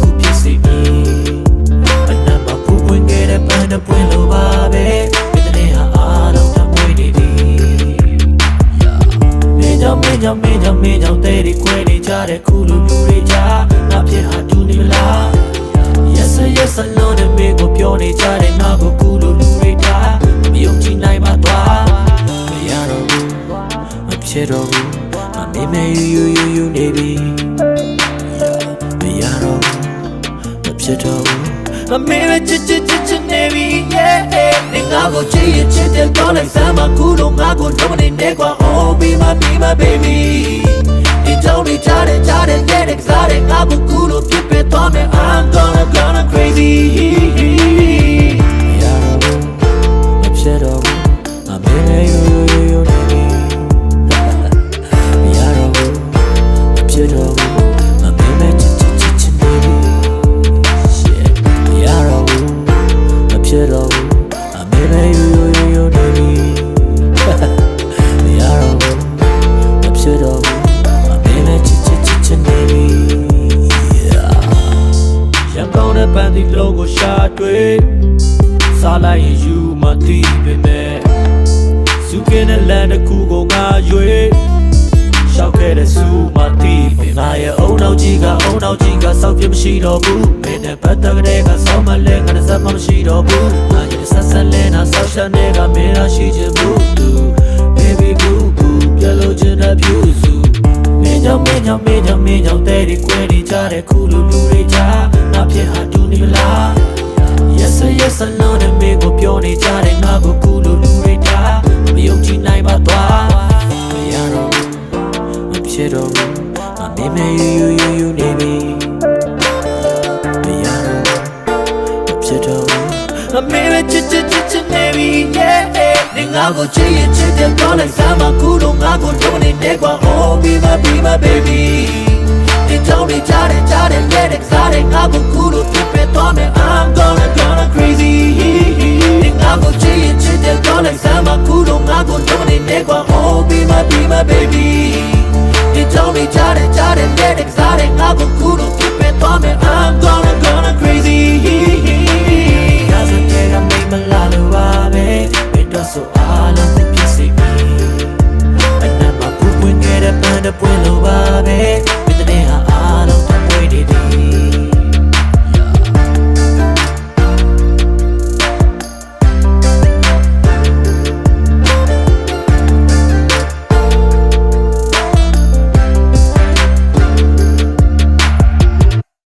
ခုဖြစ်စေမည်အနမ်းမှာပူပွင့်ခဲ့တဲ့ပန်းတစ်ပွင့်လိုပါပဲဒီတနေ့ဟာအားလုံးထမွေးနေသည်မင်းကြောင့်တဲ့ဒီခွဲနေကြတဲ့ခုလူလူတွေကြားငါဖြစ်ဟာတူနေလား Yes alone နဲ့မင်းကိုပြောနေကြတဲ့ငါကိုခုလူလူတွေကြားမယုံကြည်နိုင်ပါသွားမရတော့ဘူးမဖြစ်တော့ဘူးမမေ့မေ့ယူနေပြီမရတော့ဘူးမဖြစ်တော့ဘူးမမေ့မေ့ချစ်နေပြီ yeah နေငါကိုချစ်ရင်ချစ်တယ်ပြောလိုက်စမ်းမခုလုံးငါကိုတော့နေနေကွာ oh be my baby ဒီကြောင့်နေကြတဲ့တဲ့စားတဲ့ငါကိုခုလိုဖြစ်ပေတော့မယ် I'm gonna crazy မရတော့ဘူးမဖြစ်တော့ဘူးမမေ့မေ့ယူနေပြီမရတော့ဘူးမဖြစ်တော့ဘူးမမေ့မေ့ချစ်နေပြီ shit မရတော့ဘူးမဖြစ်တော့ဘူးမမေ့မေ့ယူနေပြီမရတော့ဘူးမဖြစ်တော့ဘူးမမေ့မေ့ချစ်နေပြီရန်ကောင်းတဲ့ပန်းဒီလုံးကိုရှာတွေ့စားလိုက်ရင်ယူမသိပေမဲ့စုကင်းတဲ့လမ်းတစ်ခုကိုငါရွေရှောက်ခဲ့တဲ့စုမသိပေငါရဲ့အုံနောက်ကြီးကစောက်ပြမရှိတော့ဘူးမင်းနဲ့ပတ်သက်တဲ့ကစောက်မလဲငါတစ်စက်မှမရှိတော့ဘူးငါရဲ့ဆက်လဲနာဆောက်ရှမ်းတဲ့ကမင်းလားရှိချင်ဘူးသူ baby boo boo ပြလို့ချင်တဲ့ဖြူစုမင်းကြောင့်တဲ့ဒီခွဲနေကြတဲ့ခုလူလူတွေကြားငါဖြစ်ဟာတူနေလား Yes alone နဲ့မင်းကိုပြောနေကြတဲ့ငါကိုခုလူလူတွေကြားမယုံကြည်နိုင်ပါသွားမရတော့ဘူးမဖြစ်တော့ဘူးမမေ့မေ့ယူနေပြီမရတော့ဘူးမဖြစ်တော့ဘူးမမေ့မေ့ချစ်နေပြီ yeah နေငါကိုချစ်ရင်ချစ်တယ်ပြောလိုက်စမ်းမခုလုံးငါကိုတော့နေကွာ oh be my baby ဒီကြောင့်နေကြတဲ့တဲ့စားတဲ့